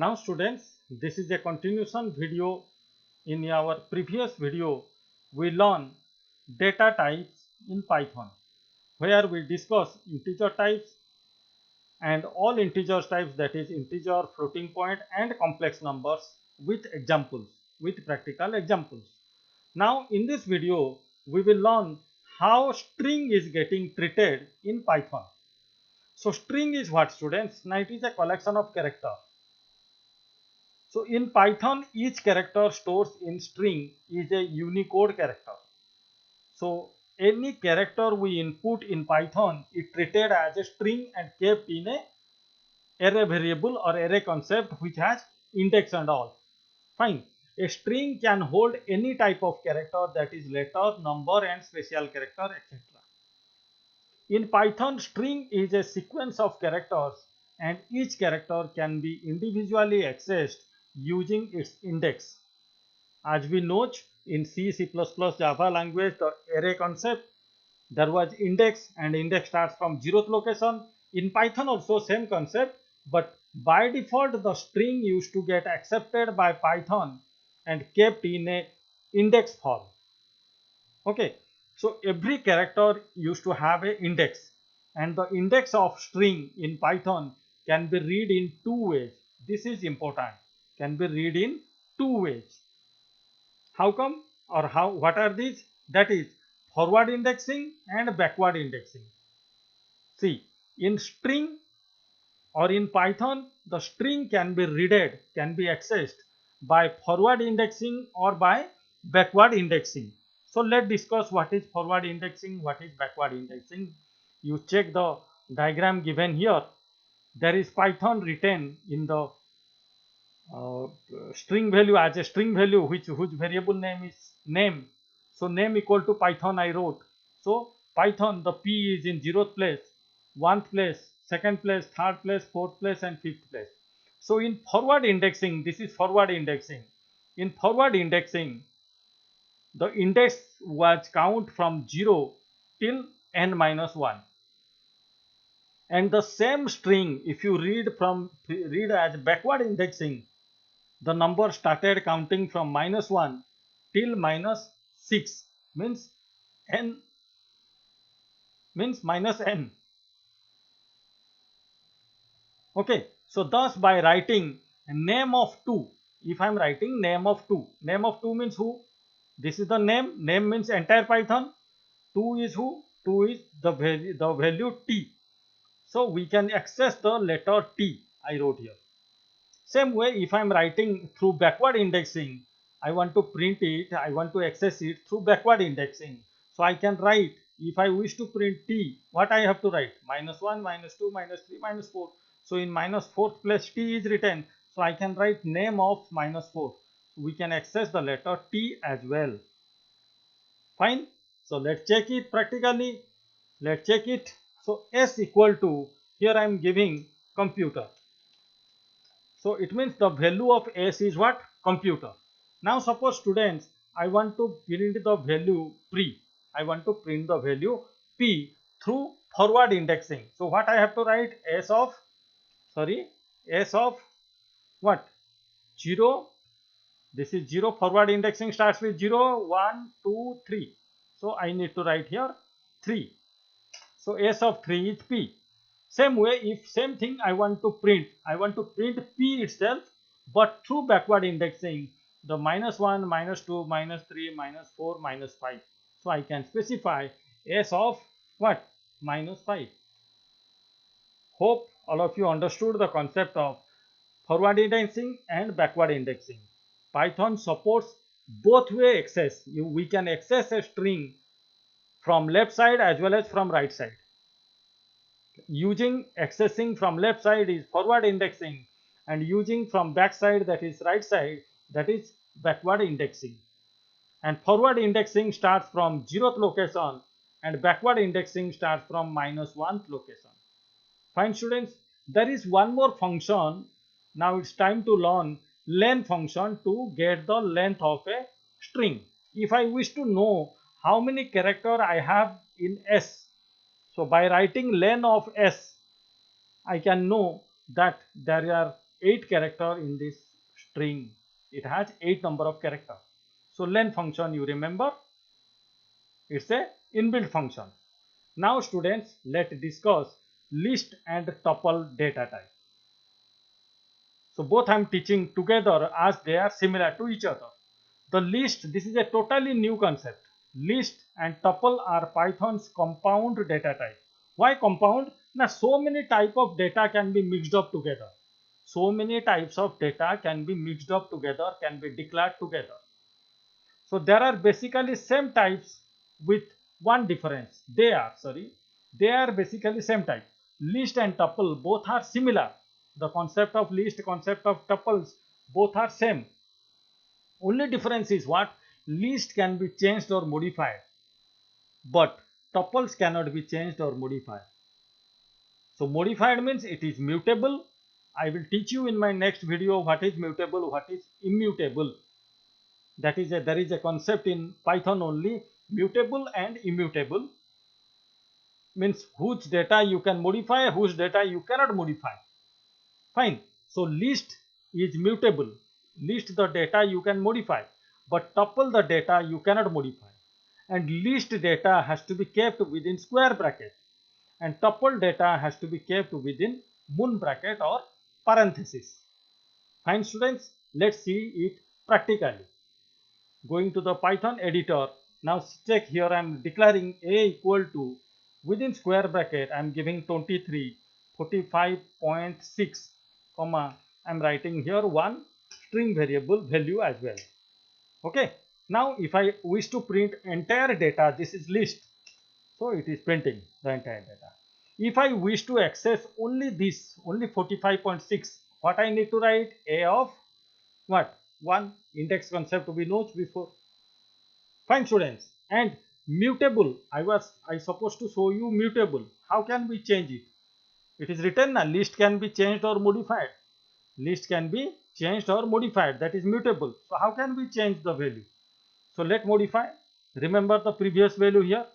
Now students, this is a continuation video. In our previous video, we learn data types in Python, where we discuss integer types and all integer types, that is integer, floating point and complex numbers with examples, with practical examples. Now in this video, we will learn how string is getting treated in Python. So string is what, students? Now it is a collection of characters. So in Python, each character stored in string is a Unicode character. So any character we input in Python is treated as a string and kept in a array variable or array concept which has index and all. Fine. A string can hold any type of character, that is letter, number and special character, etc. In Python, string is a sequence of characters and each character can be individually accessed using its index. As we know in C, C++, Java language, the array concept, there was index and index starts from 0th location. In Python also same concept, but by default the string used to get accepted by Python and kept in a index form. Okay, so every character used to have an index, and the index of string in Python can be read in two ways. This is important. Can be read in two ways. How come, or how, what are these? That is forward indexing and backward indexing. See, in string or in Python, the string can be read, can be accessed by forward indexing or by backward indexing. So let's discuss what is forward indexing, what is backward indexing. You check the diagram given here. There is Python written in the string value as a string value, which variable name is name. So name equal to Python I wrote. So Python, the P is in 0th place, 1th place, 2nd place, 3rd place, 4th place and 5th place. So in forward indexing, this is forward indexing. In forward indexing, the index was count from 0 till n minus 1. And the same string, if you read as backward indexing, the number started counting from -1 till -6, means n means minus n. Okay, so thus by writing name of 2, if I am writing name of 2 means who? This is the name. Name means entire Python. 2 is who? 2 is the value t. So we can access the letter t I wrote here. Same way, if I am writing through backward indexing, I want to print it, I want to access it through backward indexing. So I can write, if I wish to print t, what I have to write? -1, -2, -3, -4. So in -4th place t is written. So I can write name of -4. We can access the letter t as well. Fine. So let's check it practically. Let's check it. So s equal to, here I am giving computer. So it means the value of s is what? Computer. Now suppose students, I want to print the value p. I want to print the value p through forward indexing. So what I have to write? S of what? 0. This is 0. Forward indexing starts with 0, 1, 2, 3. So I need to write here 3. So s of 3 is p. Same way, if same thing I want to print p itself, but through backward indexing, the -1, -2, -3, -4, -5. So I can specify s of what? -5. Hope all of you understood the concept of forward indexing and backward indexing. Python supports both way access. We can access a string from left side as well as from right side. Using accessing from left side is forward indexing, and using from back side, that is right side, that is backward indexing. And forward indexing starts from 0th location and backward indexing starts from -1th location. Fine students, there is one more function. Now it's time to learn len function to get the length of a string. If I wish to know how many character I have in s, so by writing len of s, I can know that there are 8 character in this string. It has 8 number of character. So len function, you remember, it's a inbuilt function. Now students, let's discuss list and tuple data type. So both I am teaching together as they are similar to each other. The list, this is a totally new concept. List and tuple are Python's compound data type. Why compound? Now so many type of data can be mixed up together. So many types of data can be mixed up together, can be declared together. So there are basically same types with one difference. They are basically same type. List and tuple both are similar. The concept of list, concept of tuples, both are same. Only difference is what? List can be changed or modified, but tuples cannot be changed or modified. So modified means it is mutable. I will teach you in my next video what is mutable, what is immutable. That is there is a concept in Python only, mutable and immutable. Means whose data you can modify, whose data you cannot modify. Fine. So list is mutable. List the data you can modify, but tuple the data you cannot modify. And list data has to be kept within square bracket, and tuple data has to be kept within moon bracket or parenthesis. Fine students, let's see it practically. Going to the Python editor. Now check here, I am declaring a equal to, within square bracket I am giving 23, 45.6, comma, I am writing here one string variable value as well. Okay. Now if I wish to print entire data, this is list, so it is printing the entire data. If I wish to access only this, only 45.6, what I need to write? A of what? 1, index concept we know before. Fine students. And mutable, I supposed to show you mutable. How can we change it? It is written now, list can be changed or modified. List can be changed or modified, that is mutable. So how can we change the value? So let modify. Remember the previous value here.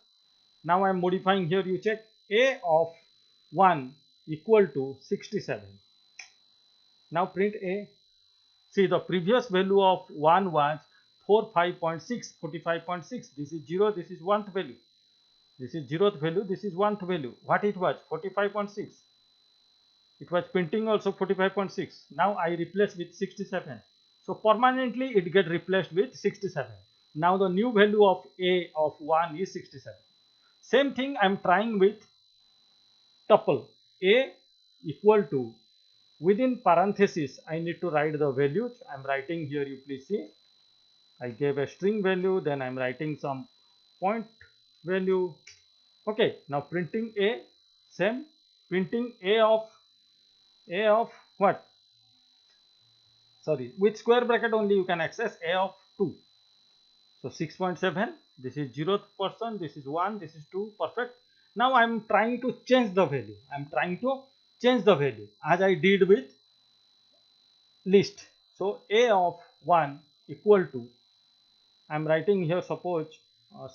Now I am modifying here, you check. A of 1 equal to 67. Now print A. See, the previous value of 1 was 45.6, 45.6. This is 0, this is 1th value. This is 0th value, this is 1th value. What it was? 45.6. It was printing also 45.6. Now I replace with 67. So permanently it get replaced with 67. Now the new value of A of 1 is 67. Same thing I am trying with tuple. A equal to, within parenthesis I need to write the values. I am writing here, you please see. I gave a string value, then I am writing some point value. Okay, now printing A, same, printing A of what? Sorry, with square bracket only you can access A of 2. So 6.7, this is 0th person, this is 1, this is 2, perfect. Now I am trying to change the value. I am trying to change the value as I did with list. So A of 1 equal to, I am writing here suppose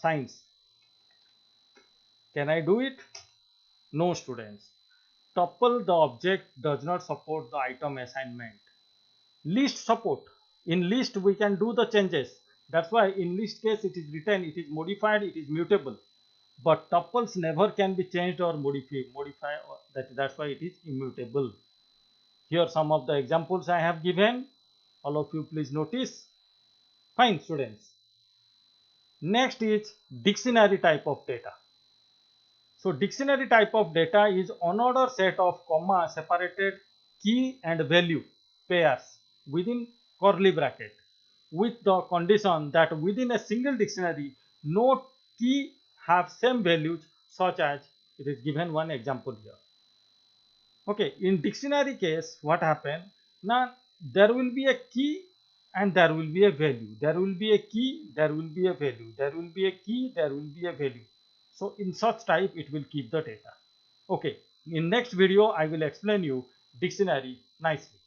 signs. Can I do it? No students. Tuple the object does not support the item assignment. List support. In list we can do the changes. That's why in list case it is written, it is modified, it is mutable. But tuples never can be changed or modified. That's why it is immutable. Here some of the examples I have given. All of you please notice. Fine students. Next is dictionary type of data. So dictionary type of data is unordered set of comma separated key and value pairs within curly bracket, with the condition that within a single dictionary no key have same values, such as it is given one example here. Okay, in dictionary case what happen? Now there will be a key and there will be a value. There will be a key, there will be a value. There will be a key, there will be a value. So in such type it will keep the data. Okay, in next video I will explain you dictionary nicely.